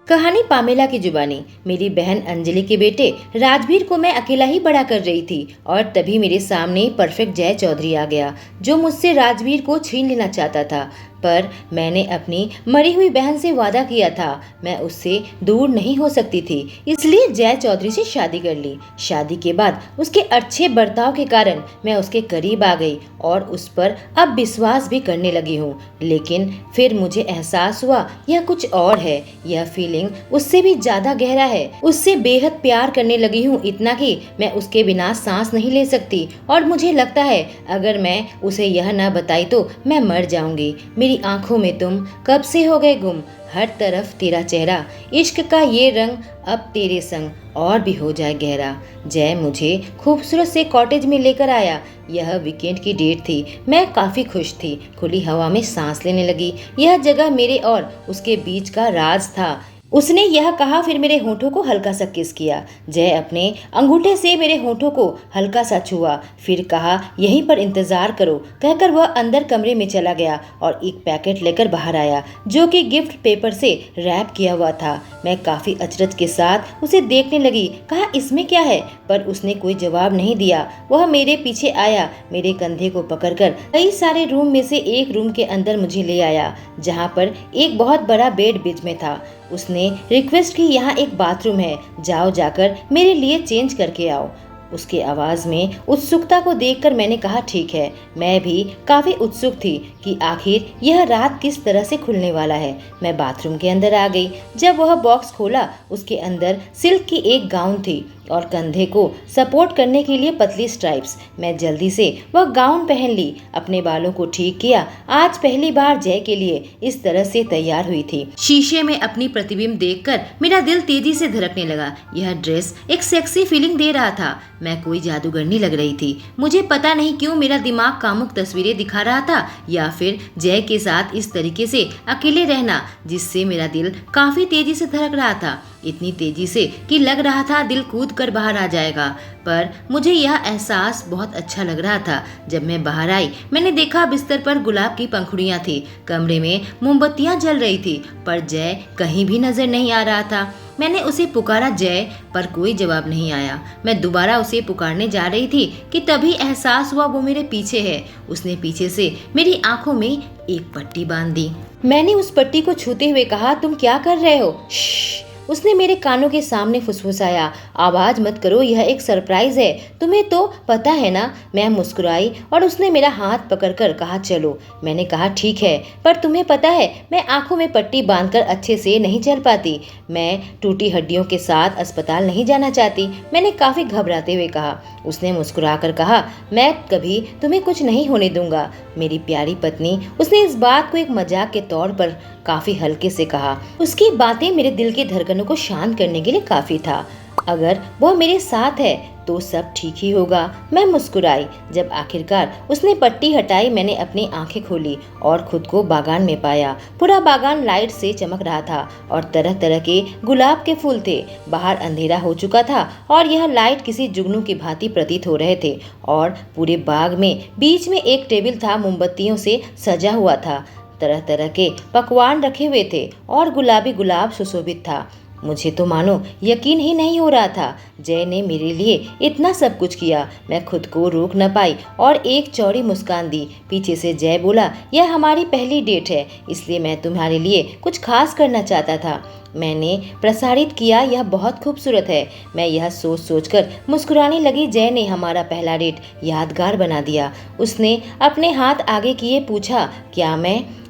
कहानी पामेला की जुबानी। मेरी बहन अंजलि के बेटे राजवीर को मैं अकेला ही बड़ा कर रही थी और तभी मेरे सामने परफेक्ट जय चौधरी आ गया जो मुझसे राजवीर को छीन लेना चाहता था। पर मैंने अपनी मरी हुई बहन से वादा किया था, मैं उससे दूर नहीं हो सकती थी, इसलिए जय चौधरी से शादी कर ली। शादी के बाद उसके अच्छे बर्ताव के कारण मैं उसके करीब आ गई और उस पर अब विश्वास भी करने लगी हूँ। लेकिन फिर मुझे एहसास हुआ यह कुछ और है। यह फीलिंग उससे भी ज्यादा गहरा है। उससे बेहद प्यार करने लगी हूँ, इतना कि मैं उसके बिना सांस नहीं ले सकती और मुझे लगता है अगर मैं उसे यह न बताई तो मैं मर जाऊंगी। मेरी आंखों में तुम कब से हो गए गुम, हर तरफ तेरा चेहरा, इश्क का ये रंग अब तेरे संग और भी हो जाए गहरा। जय मुझे खूबसूरत से कॉटेज में लेकर आया। यह वीकेंड की डेट थी। मैं काफी खुश थी, खुली हवा में सांस लेने लगी। यह जगह मेरे और उसके बीच का राज था। उसने यह कहा, फिर मेरे होठों को हल्का सा किस किया। जय अपने अंगूठे से मेरे होठों को हल्का सा छुआ, फिर कहा यहीं पर इंतजार करो। कहकर वह अंदर कमरे में चला गया और एक पैकेट लेकर बाहर आया जो कि गिफ्ट पेपर से रैप किया हुआ था। मैं काफी अचरज के साथ उसे देखने लगी। कहा इसमें क्या है, पर उसने कोई जवाब नहीं दिया। वह मेरे पीछे आया, मेरे कंधे को पकड़कर कई सारे रूम में से एक रूम के अंदर मुझे ले आया जहाँ पर एक बहुत बड़ा बेड बीच में था। उसने रिक्वेस्ट की, यहाँ एक बाथरूम है, जाओ जाकर मेरे लिए चेंज करके आओ। उसके आवाज में उत्सुकता को देखकर मैंने कहा ठीक है। मैं भी काफी उत्सुक थी कि आखिर यह रात किस तरह से खुलने वाला है। मैं बाथरूम के अंदर आ गई। जब वह बॉक्स खोला उसके अंदर सिल्क की एक गाउन थी और कंधे को सपोर्ट करने के लिए पतली स्ट्राइप्स। मैं जल्दी से वह गाउन पहन ली, अपने बालों को ठीक किया। आज पहली बार जय के लिए इस तरह से तैयार हुई थी। शीशे में अपनी प्रतिबिंब देखकर मेरा दिल तेजी से धड़कने लगा। यह ड्रेस एक सेक्सी फीलिंग दे रहा था। मैं कोई जादूगरनी लग रही थी। मुझे पता नहीं क्यों मेरा दिमाग कामुक तस्वीरें दिखा रहा था या फिर जय के साथ इस तरीके से अकेले रहना, जिससे मेरा दिल काफी तेजी से धड़क रहा था, इतनी तेजी से कि लग रहा था दिल कूद कर बाहर आ जाएगा। पर मुझे यह एहसास बहुत अच्छा लग रहा था। जब मैं बाहर आई मैंने देखा बिस्तर पर गुलाब की पंखुड़ियां थी, कमरे में मोमबत्तियां जल रही थी, पर जय कहीं भी नजर नहीं आ रहा था। मैंने उसे पुकारा जय, पर कोई जवाब नहीं आया। मैं दोबारा उसे पुकारने जा रही थी कि तभी एहसास हुआ वो मेरे पीछे है। उसने पीछे से मेरी आंखों में एक पट्टी बांध दी। मैंने उस पट्टी को छूते हुए कहा, तुम क्या कर रहे हो? श्श्श। उसने मेरे कानों के सामने फुसफुसाया, आवाज मत करो, यह एक सरप्राइज है, तुम्हें तो पता है ना। मैं मुस्कुराई और उसने मेरा हाथ पकड़कर कहा चलो। मैंने कहा ठीक है, पर तुम्हें पता है मैं आंखों में पट्टी बांधकर अच्छे से नहीं चल पाती। मैं टूटी हड्डियों के साथ अस्पताल नहीं जाना चाहती, मैंने काफी घबराते हुए कहा। उसने मुस्कुराकर कहा, मैं कभी तुम्हें कुछ नहीं होने दूंगा मेरी प्यारी पत्नी। उसने इस बात को एक मजाक के तौर पर काफी हल्के से कहा। उसकी बातें मेरे दिल की धड़कनों को शांत करने के लिए काफी था। अगर वह मेरे साथ है तो सब ठीक ही होगा। मैं मुस्कुराई। जब आखिरकार उसने पट्टी हटाई मैंने अपनी आंखें खोली और खुद को बागान में पाया। पूरा बागान लाइट से चमक रहा था और तरह तरह के गुलाब के फूल थे। बाहर अंधेरा हो चुका था और यह लाइट किसी जुगनू की भांति प्रतीत हो रहे थे। और पूरे बाग में बीच में एक टेबल था, मोमबत्तियों से सजा हुआ था, तरह तरह के पकवान रखे हुए थे और गुलाबी गुलाब सुशोभित था। मुझे तो मानो यकीन ही नहीं हो रहा था, जय ने मेरे लिए इतना सब कुछ किया। मैं खुद को रोक न पाई और एक चौड़ी मुस्कान दी। पीछे से जय बोला, यह हमारी पहली डेट है, इसलिए मैं तुम्हारे लिए कुछ खास करना चाहता था। मैंने प्रसारित किया, यह बहुत खूबसूरत है। मैं यह सोच सोचकर मुस्कुराने लगी। जय ने हमारा पहला डेट यादगार बना दिया। उसने अपने हाथ आगे किए, पूछा क्या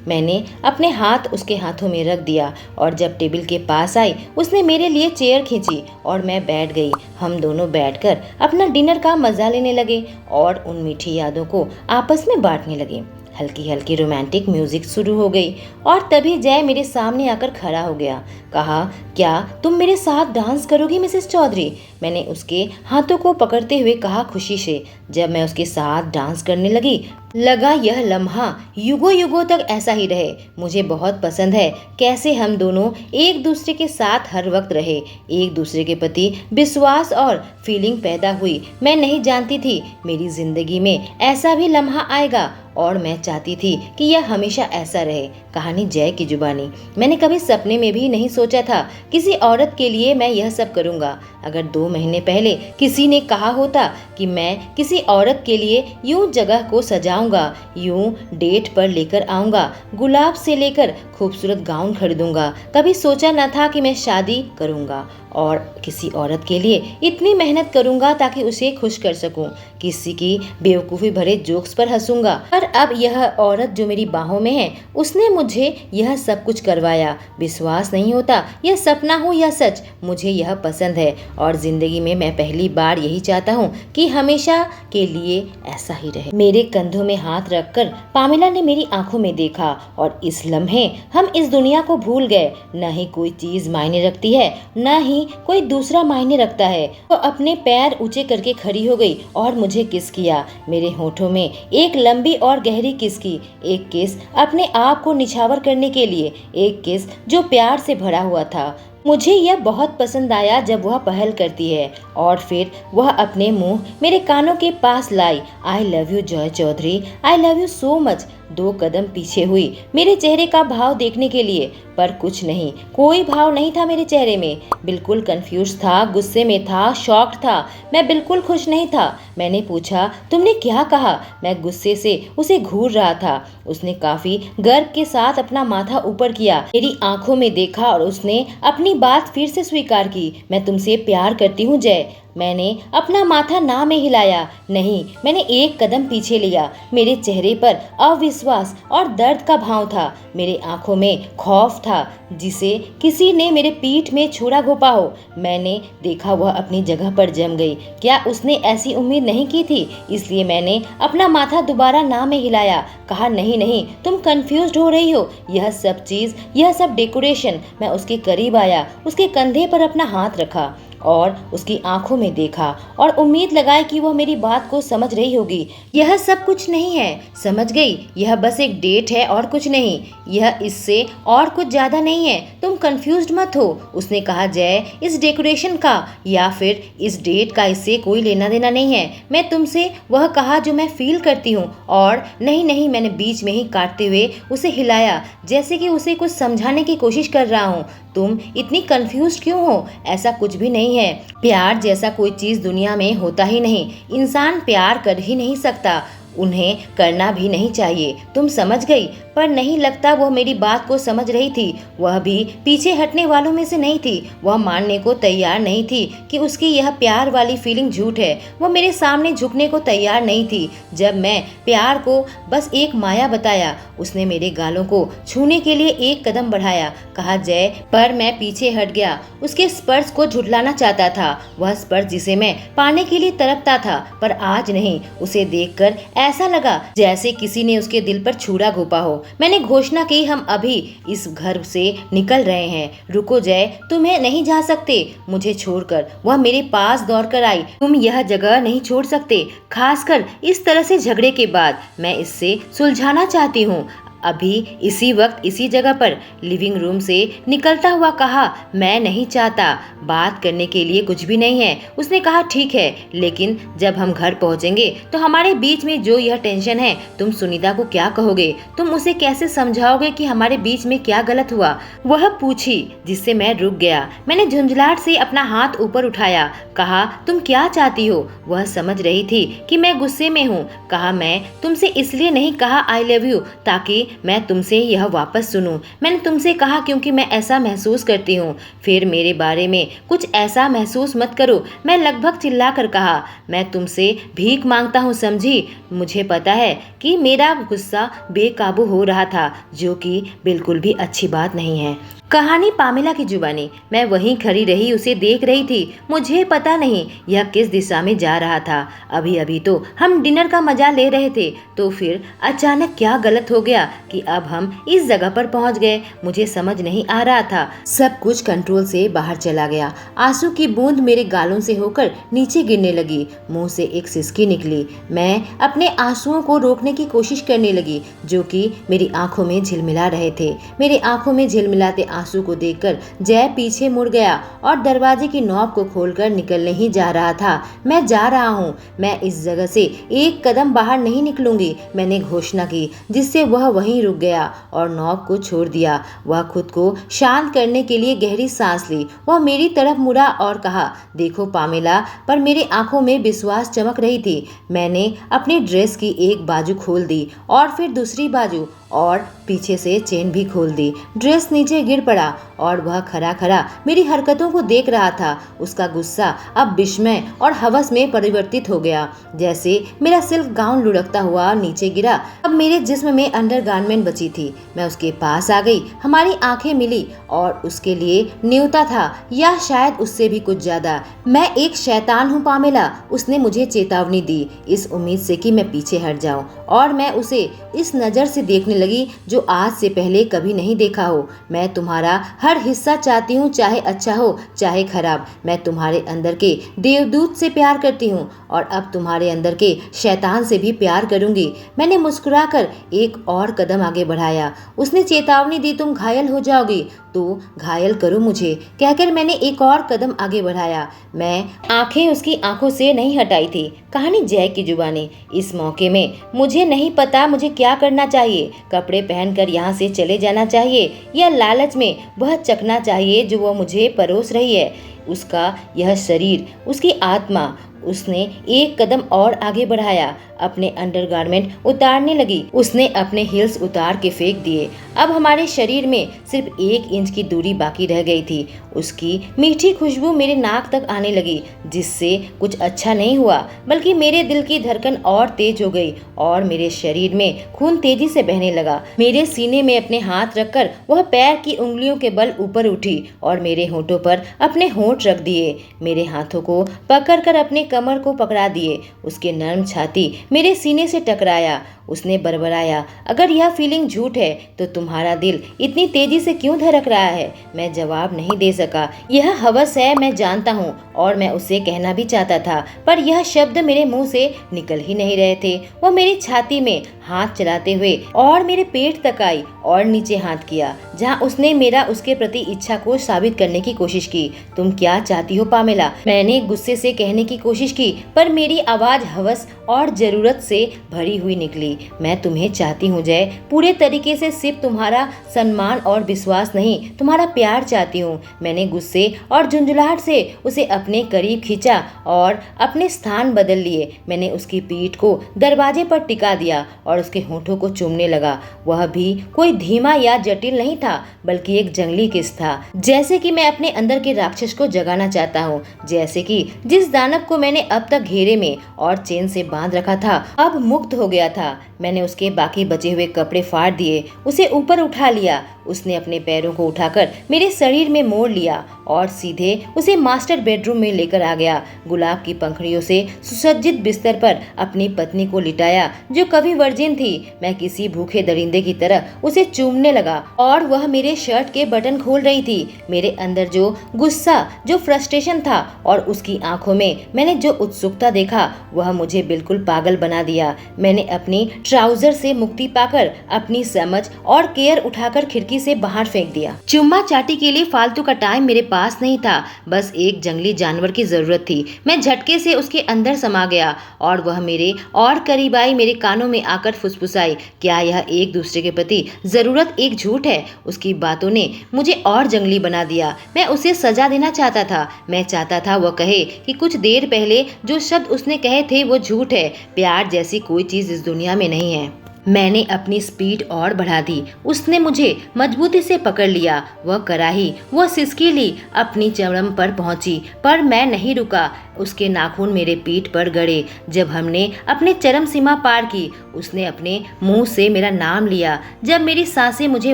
मैंने अपने हाथ उसके हाथों में रख दिया और जब टेबल के पास आई उसने मेरे लिए चेयर खींची और मैं बैठ गई। हम दोनों बैठकर अपना डिनर का मजा लेने लगे और उन मीठी यादों को आपस में बांटने लगे। हल्की हल्की रोमांटिक म्यूजिक शुरू हो गई और तभी जय मेरे सामने आकर खड़ा हो गया। कहा, क्या तुम मेरे साथ डांस करोगी मिसेस चौधरी? मैंने उसके हाथों को पकड़ते हुए कहा खुशी से। जब मैं उसके साथ डांस करने लगी लगा यह लम्हा युगों युगों तक ऐसा ही रहे। मुझे बहुत पसंद है कैसे हम दोनों एक दूसरे के साथ हर वक्त रहे, एक दूसरे के प्रति विश्वास और फीलिंग पैदा हुई। मैं नहीं जानती थी मेरी जिंदगी में ऐसा भी लम्हा आएगा और मैं चाहती थी कि यह हमेशा ऐसा रहे। कहानी जय की जुबानी। मैंने कभी सपने में भी नहीं सोचा था किसी औरत के लिए मैं यह सब करूंगा। अगर 2 महीने पहले किसी ने कहा होता कि मैं किसी औरत के लिए यूं जगह को सजाऊंगा, यूं डेट पर लेकर आऊंगा, गुलाब से लेकर खूबसूरत गाउन खरीदूंगा, कभी सोचा न था कि मैं शादी करूंगा और किसी औरत के लिए इतनी मेहनत करूंगा ताकि उसे खुश कर सकूं, किसी की बेवकूफ़ी भरे जोक्स पर हंसूंगा। पर अब यह औरत जो मेरी बाहों में है उसने मुझे यह सब कुछ करवाया। विश्वास नहीं होता यह सपना हो या सच, मुझे यह पसंद है और जिंदगी में मैं पहली बार यही चाहता हूँ कि हमेशा के लिए ऐसा ही रहे। मेरे कंधों में हाथ रखकर पामिला ने मेरी आंखों में देखा और इस लम्हे हम इस दुनिया को भूल गए। न ही कोई चीज मायने रखती है, न ही कोई दूसरा मायने रखता है। वो अपने पैर ऊंचे करके खड़ी हो गई और मुझे किस किया। मेरे होठों में एक लंबी और गहरी किस की, एक किस अपने आप को निछावर करने के लिए, एक किस जो प्यार से भरा हुआ था। मुझे यह बहुत पसंद आया जब वह पहल करती है और फिर वह अपने मुंह मेरे कानों के पास लाई। आई love you Jay Chaudhary, I love you so much. 2 कदम पीछे हुई मेरे चेहरे का भाव देखने के लिए, पर कुछ नहीं, कोई भाव नहीं था मेरे चेहरे में। बिल्कुल कंफ्यूज था, गुस्से में था, शॉक्ड था, मैं बिल्कुल खुश नहीं था। मैंने पूछा तुमने क्या कहा? मैं गुस्से से उसे घूर रहा था। उसने काफी गर्व के साथ अपना माथा ऊपर किया, मेरी आंखों में देखा और उसने अपनी बात फिर से स्वीकार की। मैं तुमसे प्यार करती हूँ जय। मैंने अपना माथा ना में हिलाया, नहीं, मैंने एक कदम पीछे लिया। मेरे चेहरे पर अविश्वास और दर्द का भाव था, मेरे आंखों में खौफ था जिसे किसी ने मेरे पीठ में छुरा घोंपा हो। मैंने देखा वह अपनी जगह पर जम गई। क्या उसने ऐसी उम्मीद नहीं की थी? इसलिए मैंने अपना माथा दोबारा ना में हिलाया, कहा नहीं नहीं, तुम कंफ्यूज्ड हो रही हो, यह सब चीज, यह सब डेकोरेशन। मैं उसके करीब आया, उसके कंधे पर अपना हाथ रखा और उसकी आंखों में देखा और उम्मीद लगाई कि वह मेरी बात को समझ रही होगी। यह सब कुछ नहीं है, समझ गई, यह बस एक डेट है और कुछ नहीं, यह इससे और कुछ ज्यादा नहीं है, तुम कंफ्यूज्ड मत हो। उसने कहा जय, इस डेकोरेशन का या फिर इस डेट का इससे कोई लेना देना नहीं है। मैं तुमसे वह कहा जो मैं फील करती हूँ। और नहीं नहीं, मैंने बीच में ही काटते हुए उसे हिलाया जैसे कि उसे कुछ समझाने की कोशिश कर रहा हूँ। तुम इतनी कंफ्यूज क्यों हो? ऐसा कुछ भी नहीं है। प्यार जैसा कोई चीज दुनिया में होता ही नहीं। इंसान प्यार कर ही नहीं सकता, उन्हें करना भी नहीं चाहिए। तुम समझ गई? पर नहीं लगता वह मेरी बात को समझ रही थी। वह भी पीछे हटने वालों में से नहीं थी। वह मानने को तैयार नहीं थी कि उसकी यह प्यार वाली फीलिंग झूठ है। वह मेरे सामने झुकने को तैयार नहीं थी जब मैं प्यार को बस एक माया बताया। उसने मेरे गालों को छूने के लिए एक कदम बढ़ाया, कहा जय, पर मैं पीछे हट गया। उसके स्पर्श को झुठलाना चाहता था, वह स्पर्श जिसे मैं पाने के लिए तड़पता था, पर आज नहीं। उसे देखकर ऐसा लगा जैसे किसी ने उसके दिल पर छुरा घोंपा हो। मैंने घोषणा की, हम अभी इस घर से निकल रहे हैं। रुको जय, तुम्हें नहीं जा सकते मुझे छोड़कर। वह मेरे पास दौड़कर आई। तुम यह जगह नहीं छोड़ सकते, खासकर इस तरह से झगड़े के बाद। मैं इससे सुलझाना चाहती हूँ अभी इसी वक्त इसी जगह पर। लिविंग रूम से निकलता हुआ कहा, मैं नहीं चाहता, बात करने के लिए कुछ भी नहीं है। उसने कहा ठीक है, लेकिन जब हम घर पहुंचेंगे तो हमारे बीच में जो यह टेंशन है, तुम सुनीता को क्या कहोगे? तुम उसे कैसे समझाओगे कि हमारे बीच में क्या गलत हुआ? वह पूछी, जिससे मैं रुक गया। मैंने झुंझलाहट से अपना हाथ ऊपर उठाया, कहा तुम क्या चाहती हो? वह समझ रही थी कि मैं गुस्से में हूँ। कहा मैं तुमसे इसलिए नहीं कहा आई लव यू ताकि मैं तुमसे यह वापस सुनूं। मैंने तुमसे कहा क्योंकि मैं ऐसा महसूस करती हूँ। फिर मेरे बारे में कुछ ऐसा महसूस मत करो। मैं लगभग चिल्ला कर कहा, मैं तुमसे भीख मांगता हूँ, समझी? मुझे पता है कि मेरा गुस्सा बेकाबू हो रहा था, जो कि बिल्कुल भी अच्छी बात नहीं है। कहानी पामेला की जुबानी। मैं वहीं खड़ी रही, उसे देख रही थी। मुझे पता नहीं यह किस दिशा में जा रहा था। अभी अभी तो हम डिनर का मजा ले रहे थे, तो फिर अचानक क्या गलत हो गया कि अब हम इस जगह पर पहुंच गए। मुझे समझ नहीं आ रहा था। सब कुछ कंट्रोल से बाहर चला गया। आंसू की बूंद मेरे गालों से होकर नीचे गिरने लगी। मुंह से एक सिसकी निकली। मैं अपने आंसुओं को रोकने की कोशिश करने लगी, जो कि मेरी आंखों में झिलमिला रहे थे। मेरी आंखों में झिलमिलाते आंसू को देखकर जय पीछे मुड़ गया और दरवाजे की नॉब को खोलकर निकलने ही जा रहा था। मैं जा रहा हूँ, मैं इस जगह से एक कदम बाहर नहीं निकलूंगी, मैंने घोषणा की, जिससे वह वहीं रुक गया और नॉब को छोड़ दिया। वह खुद को शांत करने के लिए गहरी सांस ली। वह मेरी तरफ मुड़ा और कहा, देखो पामेला। पर मेरी आंखों में विश्वास चमक रही थी। मैंने अपनी ड्रेस की एक बाजू खोल दी और फिर दूसरी बाजू, और पीछे से चेन भी खोल दी। ड्रेस नीचे गिर पड़ा और वह खड़ा खड़ा मेरी हरकतों को देख रहा था। उसका गुस्सा अब विस्मय और हवस में परिवर्तित हो गया। जैसे मेरा सिल्क गाउन लुढ़कता हुआ नीचे गिरा, अब मेरे जिस्म में अंडरगारमेंट बची थी। मैं उसके पास आ गई, हमारी आंखें मिली और उसके लिए न्योता था, या शायद उससे भी कुछ ज्यादा। मैं एक शैतान हूँ पामेला, उसने मुझे चेतावनी दी, इस उम्मीद से कि मैं पीछे हट जाऊं, और मैं उसे इस नजर से देखने लगी जो आज से पहले कभी नहीं देखा हो। मैं तुम्हारा हर हिस्सा चाहती हूँ, चाहे अच्छा हो चाहे खराब। मैं तुम्हारे अंदर के देवदूत से प्यार करती हूँ और अब तुम्हारे अंदर के शैतान से भी प्यार करूंगी। मैंने मुस्कुराकर एक और कदम आगे बढ़ाया। उसने चेतावनी दी, तुम घायल हो जाओगी तो घायल करो मुझे, कहकर मैंने एक और कदम आगे बढ़ाया। मैं आंखें उसकी आंखों से नहीं हटाई थी। कहानी जय की जुबानी। इस मौके में मुझे नहीं पता मुझे क्या करना चाहिए। कपड़े पहनकर यहाँ से चले जाना चाहिए या लालच में वह चखना चाहिए जो वह मुझे परोस रही है। उसका यह शरीर, उसकी आत्मा। उसने एक कदम और आगे बढ़ाया, अपने अंडरगारमेंट उतारने लगी। उसने अपने हील्स उतार के फेंक दिए। अब हमारे शरीर में सिर्फ 1 इंच की दूरी बाकी रह गई थी। उसकी मीठी खुशबू मेरे नाक तक आने लगी, जिससे कुछ अच्छा नहीं हुआ, बल्कि मेरे दिल की धड़कन और तेज हो गई और मेरे शरीर में खून तेजी से बहने लगा। मेरे सीने में अपने हाथ रखकर वह पैर की उंगलियों के बल ऊपर उठी और मेरे होठों पर अपने होंठ रख दिए। मेरे हाथों को पकड़कर अपने कमर को पकड़ा दिए। उसके नर्म छाती मेरे सीने से टकराया। उसने बड़बड़ाया, अगर यह फीलिंग झूठ है तो तुम्हारा दिल इतनी तेजी से क्यों धड़क रहा है? मैं जवाब नहीं दे सका। यह हवस है, मैं जानता हूँ, और मैं उसे कहना भी चाहता था, पर यह शब्द मेरे मुंह से निकल ही नहीं रहे थे। वो मेरी छाती में हाथ चलाते हुए और मेरे पेट तक आई और नीचे हाथ किया, जहाँ उसने मेरा उसके प्रति इच्छा को साबित करने की कोशिश की। तुम क्या चाहती हो पामेला? मैंने गुस्से से कहने की कोशिश की, पर मेरी आवाज हवस और जरूरत से भरी हुई निकली। मैं तुम्हें चाहती हूँ जय, पूरे तरीके से, सिर्फ तुम्हारा सम्मान और विश्वास नहीं, तुम्हारा प्यार चाहती हूँ। मैंने गुस्से और झुंझुलाहट से उसे अपने करीब खींचा और अपने स्थान बदल लिए। मैंने उसकी पीठ को दरवाजे पर टिका दिया और उसके होठों को चूमने लगा। वह भी कोई धीमा या जटिल नहीं था, बल्कि एक जंगली किस था, जैसे कि मैं अपने अंदर के राक्षस को जगाना चाहता हूँ। जैसे कि जिस दानव को मैंने अब तक घेरे में और चेन से बांध रखा था, अब मुक्त हो गया था। मैंने उसके बाकी बचे हुए कपड़े फाड़ दिए, उसे ऊपर उठा लिया। उसने अपने पैरों को उठाकर मेरे शरीर में मोड़ लिया और सीधे उसे मास्टर बेडरूम में लेकर आ गया। गुलाब की पंखड़ियों से सुसज्जित बिस्तर पर अपनी पत्नी को लिटाया, जो कभी वर्जिन थी। मैं किसी भूखे दरिंदे की तरह उसे चूमने लगा और वह मेरे शर्ट के बटन खोल रही थी। मेरे अंदर जो गुस्सा, जो फ्रस्ट्रेशन था और उसकी आंखों में मैंने जो उत्सुकता देखा, वह मुझे बिल्कुल पागल बना दिया। मैंने अपनी ट्राउजर से मुक्ति पाकर अपनी समझ और केयर उठाकर खिड़की से बाहर फेंक दिया। चुम्मा चाटी के लिए फालतू का टाइम मेरे पास नहीं था, बस एक जंगली जानवर की जरूरत थी। मैं झटके से उसके अंदर समा गया और वह मेरे और करीब आई, मेरे कानों में आकर फुसफुसाई, क्या यह एक दूसरे के प्रति जरूरत एक झूठ है? उसकी बातों ने मुझे और जंगली बना दिया। मैं उसे सजा देना चाहता था। मैं चाहता था वह कहे कि कुछ देर पहले जो शब्द उसने कहे थे वो झूठ है। प्यार जैसी कोई चीज इस दुनिया में नहीं है। मैंने अपनी स्पीड और बढ़ा दी। उसने मुझे मजबूती से पकड़ लिया। वह कराही, वह सिसकीली अपनी चरम पर पहुंची, पर मैं नहीं रुका। उसके नाखून मेरे पीठ पर गड़े। जब हमने अपने चरम सीमा पार की, उसने अपने मुंह से मेरा नाम लिया। जब मेरी सांसें मुझे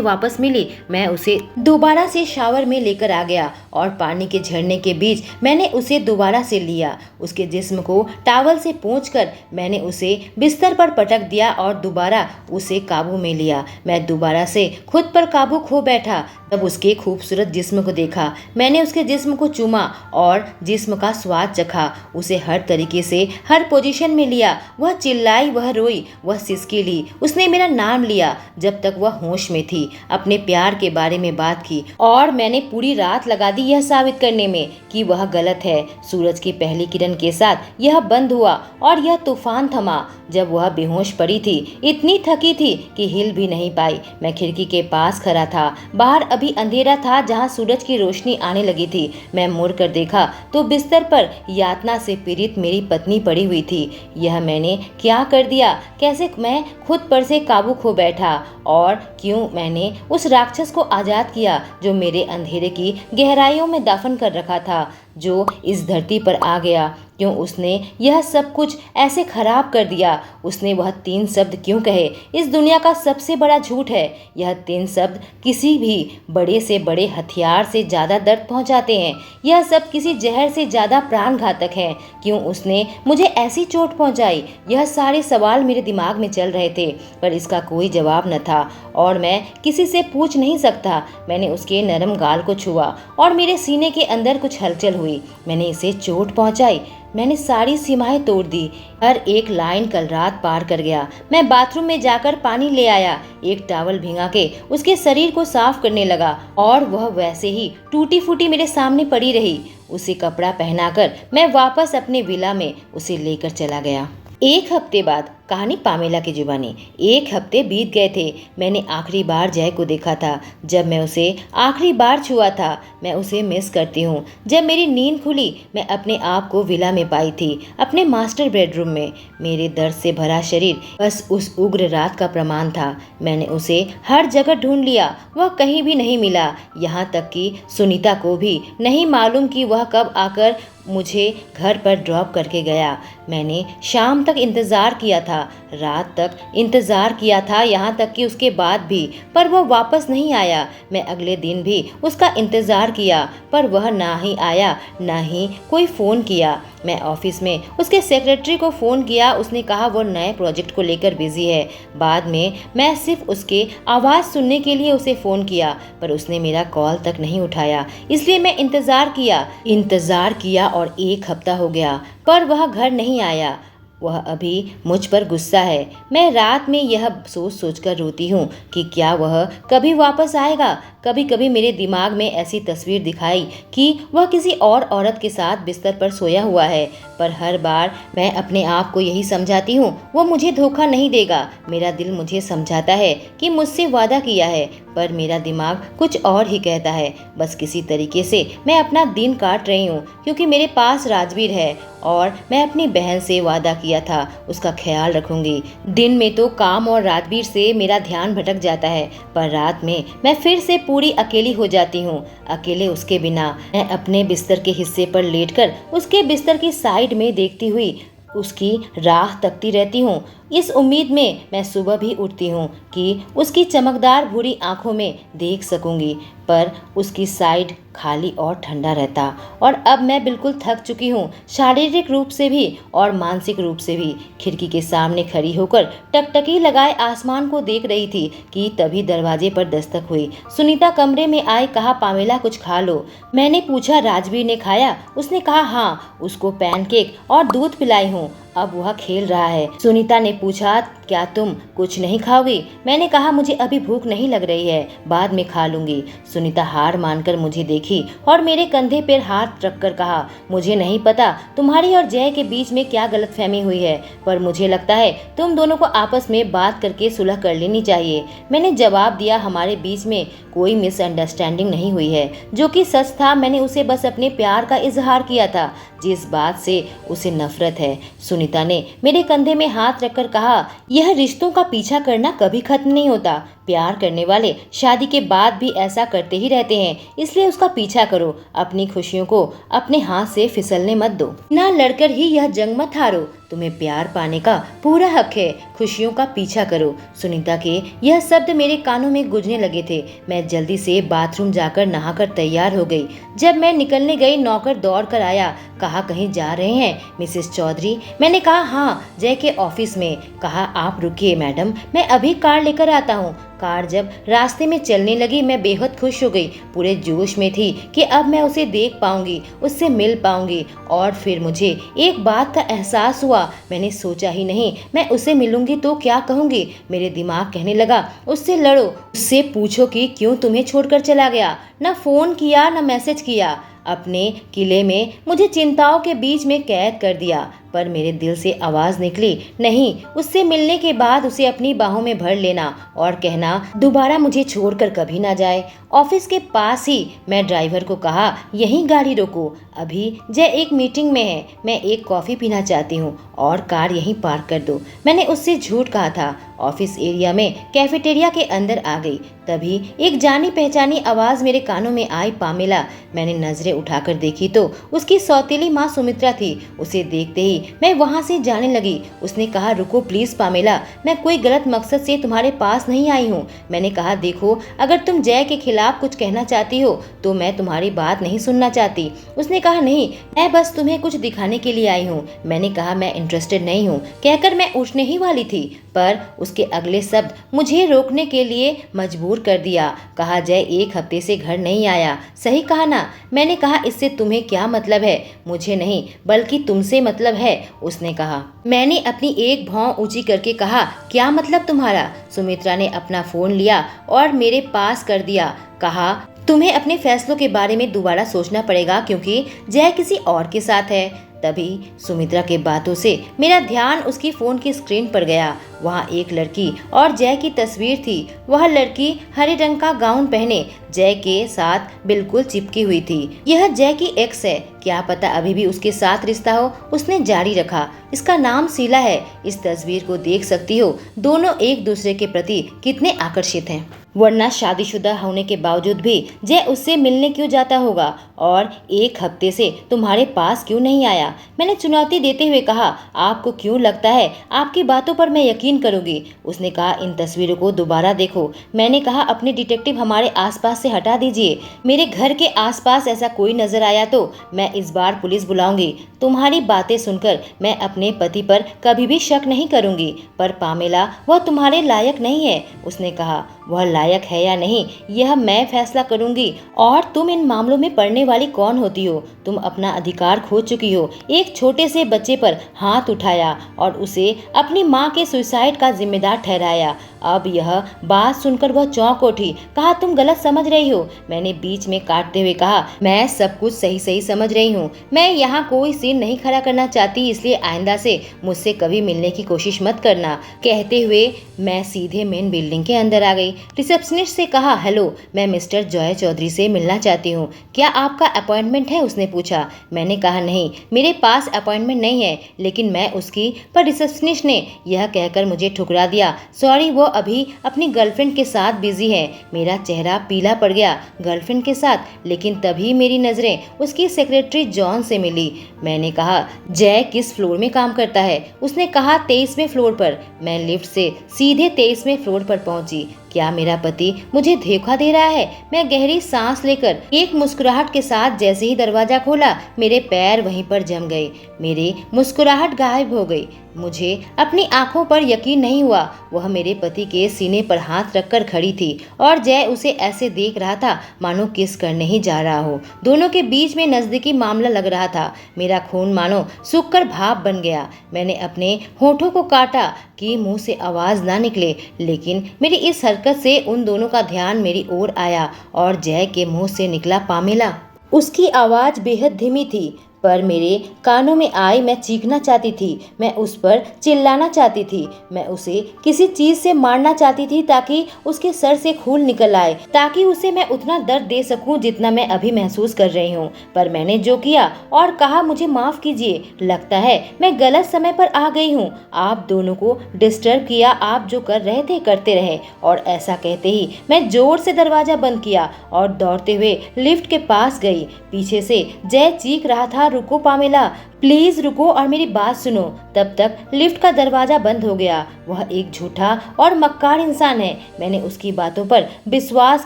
वापस मिली, मैं उसे दोबारा से शावर में लेकर आ गया और पानी के झरने के बीच मैंने उसे दोबारा से लिया। उसके जिस्म को टॉवल से पोंछकर मैंने उसे बिस्तर पर पटक दिया और दोबारा उसे काबू में लिया। मैं दोबारा से खुद पर काबू खो बैठा। तब उसके खूबसूरत जिस्म को देखा। मैंने उसके जिस्म को चूमा और जिस्म का स्वाद चखा। उसे हर तरीके से हर पोजीशन में लिया। वह चिल्लाई, वह रोई, वह सिसकी ली। उसने मेरा नाम लिया जब तक वह होश में थी। अपने प्यार के बारे में बात की और मैंने पूरी रात लगा दी यह साबित करने में कि वह गलत है। सूरज की पहली किरण के साथ यह बंद हुआ और यह तूफान थमा। जब वह बेहोश पड़ी थी, इतनी थकी थी कि हिल भी नहीं पाई। मैं खिड़की के पास खड़ा था। बाहर अभी अंधेरा था, जहां सूरज की रोशनी आने लगी थी। मैं मुड़ कर देखा तो बिस्तर पर यातना से पीड़ित मेरी पत्नी पड़ी हुई थी। यह मैंने क्या कर दिया? कैसे मैं खुद पर से काबू खो बैठा? और क्यों मैंने उस राक्षस को आजाद किया जो मेरे अंधेरे की गहराइयों में दफन कर रखा था, जो इस धरती पर आ गया? क्यों उसने यह सब कुछ ऐसे खराब कर दिया? उसने वह 3 शब्द क्यों कहे? इस दुनिया का सबसे बड़ा झूठ है। यह 3 शब्द किसी भी बड़े से बड़े हथियार से ज़्यादा दर्द पहुंचाते हैं। यह सब किसी जहर से ज़्यादा प्राणघातक है। क्यों उसने मुझे ऐसी चोट पहुंचाई? यह सारे सवाल मेरे दिमाग में चल रहे थे, पर इसका कोई जवाब न था और मैं किसी से पूछ नहीं सकता। मैंने उसके नरम गाल को छुआ और मेरे सीने के अंदर कुछ हलचल हुई। मैंने इसे चोट पहुंचाई। मैंने सारी सीमाएं तोड़ दी। हर एक लाइन कल रात पार कर गया। मैं बाथरूम में जाकर पानी ले आया, एक टॉवल भिंगा के उसके शरीर को साफ करने लगा और वह वैसे ही टूटी फूटी मेरे सामने पड़ी रही। उसे कपड़ा पहनाकर मैं वापस अपने विला में उसे लेकर चला गया। 1 हफ्ते बाद, कहानी पामेला की जुबानी। 1 हफ्ते बीत गए थे। मैंने आखिरी बार जय को देखा था जब मैं उसे आखिरी बार छुआ था। मैं उसे मिस करती हूँ। जब मेरी नींद खुली, मैं अपने आप को विला में पाई थी, अपने मास्टर बेडरूम में। मेरे दर्द से भरा शरीर बस उस उग्र रात का प्रमाण था। मैंने उसे हर जगह ढूंढ लिया, वह कहीं भी नहीं मिला। यहाँ तक कि सुनीता को भी नहीं मालूम कि वह कब आकर मुझे घर पर ड्रॉप करके गया। मैंने शाम तक इंतज़ार किया था, रात तक इंतज़ार किया था, यहाँ तक कि उसके बाद भी, पर वह वापस नहीं आया। मैं अगले दिन भी उसका इंतज़ार किया, पर वह ना ही आया, ना ही कोई फ़ोन किया। मैं ऑफिस में उसके सेक्रेटरी को फ़ोन किया। उसने कहा वो नए प्रोजेक्ट को लेकर बिजी है। बाद में मैं सिर्फ उसके आवाज़ सुनने के लिए उसे फ़ोन किया, पर उसने मेरा कॉल तक नहीं उठाया। इसलिए मैं इंतज़ार किया और 1 हफ्ता हो गया, पर वह घर नहीं आया। वह अभी मुझ पर गुस्सा है। मैं रात में यह सोच सोचकर रोती हूँ कि क्या वह कभी वापस आएगा। कभी कभी मेरे दिमाग में ऐसी तस्वीर दिखाई कि वह किसी और औरत के साथ बिस्तर पर सोया हुआ है, पर हर बार मैं अपने आप को यही समझाती हूँ वो मुझे धोखा नहीं देगा। मेरा दिल मुझे समझाता है कि मुझसे वादा किया है, पर मेरा दिमाग कुछ और ही कहता है। बस किसी तरीके से मैं अपना दिन काट रही हूँ, क्योंकि मेरे पास राजवीर है और मैं अपनी बहन से वादा किया था उसका ख्याल रखूंगी। दिन में तो काम और राजवीर से मेरा ध्यान भटक जाता है, पर रात में मैं फिर से पूरी अकेली हो जाती हूँ। अकेले उसके बिना मैं अपने बिस्तर के हिस्से पर लेटकर उसके बिस्तर की साइड में देखती हुई उसकी राह तकती रहती हूँ। इस उम्मीद में मैं सुबह भी उठती हूँ कि उसकी चमकदार भूरी आंखों में देख सकूंगी, पर उसकी साइड खाली और ठंडा रहता। और अब मैं बिल्कुल थक चुकी हूँ, शारीरिक रूप से भी और मानसिक रूप से भी। खिड़की के सामने खड़ी होकर टकटकी लगाए आसमान को देख रही थी कि तभी दरवाजे पर दस्तक हुई। सुनीता कमरे में आई, कहा पामेला कुछ खा लो। मैंने पूछा राजवीर ने खाया? उसने कहा हाँ, उसको पैनकेक और दूध पिलाई हूँ, अब वह खेल रहा है। सुनीता ने पूछा क्या तुम कुछ नहीं खाओगी? मैंने कहा मुझे अभी भूख नहीं लग रही है, बाद में खा लूंगी। सुनीता हार मानकर मुझे देखी और मेरे कंधे पर हाथ रखकर कहा मुझे नहीं पता तुम्हारी और जय के बीच में क्या गलतफहमी हुई है, पर मुझे लगता है तुम दोनों को आपस में बात करके सुलह कर लेनी चाहिए। मैंने जवाब दिया हमारे बीच में कोई मिसअंडरस्टैंडिंग नहीं हुई है, जो कि सच था। मैंने उसे बस अपने प्यार का इजहार किया था, जिस बात से उसे नफरत है। सुनीता ने मेरे कंधे में हाथ रखकर कहा यह रिश्तों का पीछा करना कभी खत्म नहीं होता। प्यार करने वाले शादी के बाद भी ऐसा करते ही रहते हैं, इसलिए उसका पीछा करो। अपनी खुशियों को अपने हाथ से फिसलने मत दो। ना लड़कर ही यह जंग मत हारो। तुम्हें प्यार पाने का पूरा हक है। खुशियों का पीछा करो। सुनीता के यह शब्द मेरे कानों में गूंजने लगे थे। मैं जल्दी से बाथरूम जाकर नहाकर तैयार हो गई। जब मैं निकलने गई, नौकर दौड़ कर आया। कहा, कहीं जा रहे हैं मिसेस चौधरी? मैंने कहा, हाँ, जय के ऑफिस में। कहा, आप रुकिए मैडम, मैं अभी कार लेकर आता हूँ। कार जब रास्ते में चलने लगी, मैं बेहद खुश हो गई। पूरे जोश में थी कि अब मैं उसे देख पाऊंगी, उससे मिल पाऊंगी। और फिर मुझे एक बात का एहसास हुआ। मैंने सोचा ही नहीं, मैं उसे मिलूंगी तो क्या कहूंगी। मेरे दिमाग कहने लगा, उससे लड़ो, उससे पूछो कि क्यों तुम्हें छोड़कर चला गया। न फोन किया, न मैसेज किया। अपने किले में मुझे चिंताओं के बीच में कैद कर दिया। पर मेरे दिल से आवाज निकली, नहीं, उससे मिलने के बाद उसे अपनी बाहों में भर लेना और कहना दोबारा मुझे छोड़कर कभी ना जाए। ऑफिस के पास ही मैं ड्राइवर को कहा, यहीं गाड़ी रोको, अभी जय एक मीटिंग में है, मैं एक कॉफी पीना चाहती हूँ और कार यहीं पार्क कर दो। मैंने उससे झूठ कहा था। ऑफिस एरिया में कैफेटेरिया के अंदर आ गई। तभी एक जानी पहचानी आवाज मेरे कानों में आई, पामेला। मैंने नजरें उठाकर देखी तो उसकी सौतेली माँ सुमित्रा थी। उसे देखते ही मैं वहां से जाने लगी। उसने कहा, रुको प्लीज पामेला, मैं कोई गलत मकसद से तुम्हारे पास नहीं आई हूँ। मैंने कहा, देखो, अगर तुम जय के खिलाफ कुछ कहना चाहती हो तो मैं तुम्हारी बात नहीं सुनना चाहती। उसने कहा, नहीं, मैं बस तुम्हें कुछ दिखाने के लिए आई हूँ। मैंने कहा, मैं इंटरेस्टेड नहीं हूँ। कहकर मैं उठने ही वाली थी, पर उसके अगले शब्द मुझे रोकने के लिए मजबूर कर दिया। कहा, जय एक हफ्ते से घर नहीं आया। सही कहा ना? मैंने कहा, इससे तुम्हें क्या मतलब है? मुझे नहीं, बल्कि तुमसे मतलब है, उसने कहा। मैंने अपनी एक भौं ऊंची करके कहा, क्या मतलब तुम्हारा? सुमित्रा ने अपना फोन लिया और मेरे पास कर दिया। कहा, तुम्हें अपने फैसलों के बारे में दोबारा सोचना पड़ेगा, क्योंकि जय किसी और के साथ है। तभी सुमित्रा के बातों से मेरा ध्यान उसकी फोन की स्क्रीन पर गया। वहाँ एक लड़की और जय की तस्वीर थी। वह लड़की हरे रंग का गाउन पहने जय के साथ बिल्कुल चिपकी हुई थी। यह जय की एक्स है, क्या पता अभी भी उसके साथ रिश्ता हो। उसने जारी रखा, इसका नाम शीला है। इस तस्वीर को देख सकती हो, दोनों एक दूसरे के प्रति कितने आकर्षित हैं। वरना शादीशुदा होने के बावजूद भी जय उससे मिलने क्यों जाता होगा और एक हफ्ते से तुम्हारे पास क्यों नहीं आया? मैंने चुनौती देते हुए कहा, आपको क्यों लगता है आपकी बातों पर मैं यकीन करूंगी? उसने कहा, इन तस्वीरों को दोबारा देखो। मैंने कहा, अपने डिटेक्टिव हमारे आसपास से हटा दीजिए। मेरे घर के आसपास ऐसा कोई नजर आया तो मैं इस बार पुलिस बुलाऊंगी। तुम्हारी बातें सुनकर मैं अपने पति पर कभी भी शक नहीं करूंगी। पर पामेला, वह तुम्हारे लायक नहीं है। उसने कहा, वह लायक है या नहीं यह मैं फैसला करूंगी। और तुम इन मामलों में पड़ने वाली कौन होती हो? तुम अपना अधिकार खो चुकी हो। एक छोटे से बच्चे पर हाथ उठाया और उसे अपनी माँ के सुसाइड का जिम्मेदार ठहराया। अब यह बात सुनकर वह चौंक उठी। कहा, तुम गलत समझ रही हो। मैंने बीच में काटते हुए कहा, मैं सब कुछ सही सही समझ रही हूँ। मैं यहाँ कोई सीन नहीं खड़ा करना चाहती, इसलिए आइंदा से मुझसे कभी मिलने की कोशिश मत करना। कहते हुए मैं सीधे मेन बिल्डिंग के अंदर आ गई। रिसेप्शनिस्ट से कहा, हेलो, मैं मिस्टर जय चौधरी से मिलना चाहती हूँ। क्या आपका अपॉइंटमेंट है? उसने पूछा। मैंने कहा, नहीं, मेरे पास अपॉइंटमेंट नहीं है, लेकिन मैं उसकी। पर रिसेप्शनिस्ट ने यह कहकर मुझे ठुकरा दिया, सॉरी, वो अभी अपनी गर्लफ्रेंड के साथ बिजी है। मेरा चेहरा पीला पड़ गया। गर्लफ्रेंड के साथ? लेकिन तभी मेरी नजरें उसकी सेक्रेटरी जॉन से मिली। मैंने कहा, जय किस फ्लोर में काम करता है? उसने कहा, 23वें फ्लोर पर। मैं लिफ्ट से सीधे 23वें फ्लोर पर पहुंची। क्या मेरा पति मुझे धोखा दे रहा है? मैं गहरी सांस लेकर एक मुस्कुराहट के साथ जैसे ही दरवाजा खोला, मेरे पैर वहीं पर जम गए। मेरी मुस्कुराहट गायब हो गई। मुझे अपनी आंखों पर यकीन नहीं हुआ। वह मेरे पति के सीने पर हाथ रखकर खड़ी थी और जय उसे ऐसे देख रहा था मानो किस करने ही जा रहा हो। दोनों के बीच में नजदीकी मामला लग रहा था। मेरा खून मानो सूखकर भाप बन गया। मैंने अपने होठों को काटा कि मुंह से आवाज ना निकले, लेकिन मेरी इस हरकत से उन दोनों का ध्यान मेरी ओर आया और जय के मुंह से निकला, पामेला। उसकी आवाज बेहद धीमी थी, पर मेरे कानों में आई। मैं चीखना चाहती थी, मैं उस पर चिल्लाना चाहती थी, मैं उसे किसी चीज से मारना चाहती थी ताकि उसके सर से खून निकल आए, ताकि उसे मैं उतना दर्द दे सकूं जितना मैं अभी महसूस कर रही हूँ। पर मैंने जो किया और कहा, मुझे माफ कीजिए, लगता है मैं गलत समय पर आ गई हूँ। आप दोनों को डिस्टर्ब किया, आप जो कर रहे थे करते रहे। और ऐसा कहते ही मैं जोर से दरवाजा बंद किया और दौड़ते हुए लिफ्ट के पास गई। पीछे से जय चीख रहा था, रुको पामेला, प्लीज रुको और मेरी बात सुनो। तब तक लिफ्ट का दरवाजा बंद हो गया। वह एक झूठा और मक्कार इंसान है। मैंने उसकी बातों पर विश्वास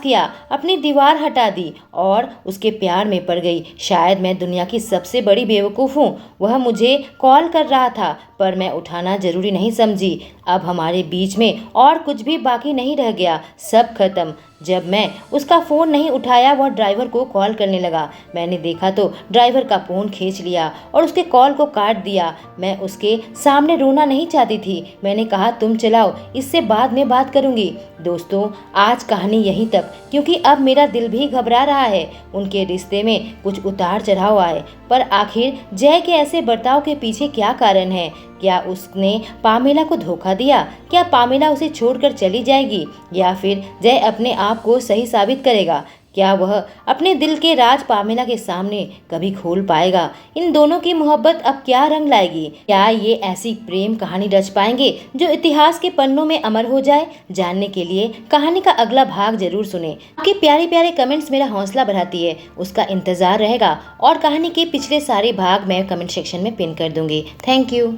किया, अपनी दीवार हटा दी और उसके प्यार में पड़ गई। शायद मैं दुनिया की सबसे बड़ी बेवकूफ़ हूँ। वह मुझे कॉल कर रहा था पर मैं उठाना जरूरी नहीं समझी। अब हमारे बीच में और कुछ भी बाकी नहीं रह गया, सब खत्म। जब मैं उसका फ़ोन नहीं उठाया, वह ड्राइवर को कॉल करने लगा। मैंने देखा तो ड्राइवर का फ़ोन खींच लिया और उसके कॉल को काट दिया। मैं उसके सामने रोना नहीं चाहती थी। मैंने कहा, तुम चलाओ, इससे बाद में बात करूंगी। दोस्तों, आज कहानी यहीं तक, क्योंकि अब मेरा दिल भी घबरा रहा है। उनके रिश्ते में कुछ उतार चढ़ाव आए, पर आखिर जय के ऐसे बर्ताव के पीछे क्या कारण है? क्या उसने पामेला को धोखा दिया? क्या पामेला उसे छोड़कर चली जाएगी? या फिर जय अपने आप को सही साबित करेगा? क्या वह अपने दिल के राज पामेला के सामने कभी खोल पाएगा? इन दोनों की मोहब्बत अब क्या रंग लाएगी? क्या ये ऐसी प्रेम कहानी रच पाएंगे जो इतिहास के पन्नों में अमर हो जाए? जानने के लिए कहानी का अगला भाग जरूर सुने। आपके प्यारे प्यारे कमेंट्स मेरा हौसला बढ़ाती है, उसका इंतजार रहेगा। और कहानी के पिछले सारे भाग मैं कमेंट सेक्शन में पिन कर दूंगी। Thank you.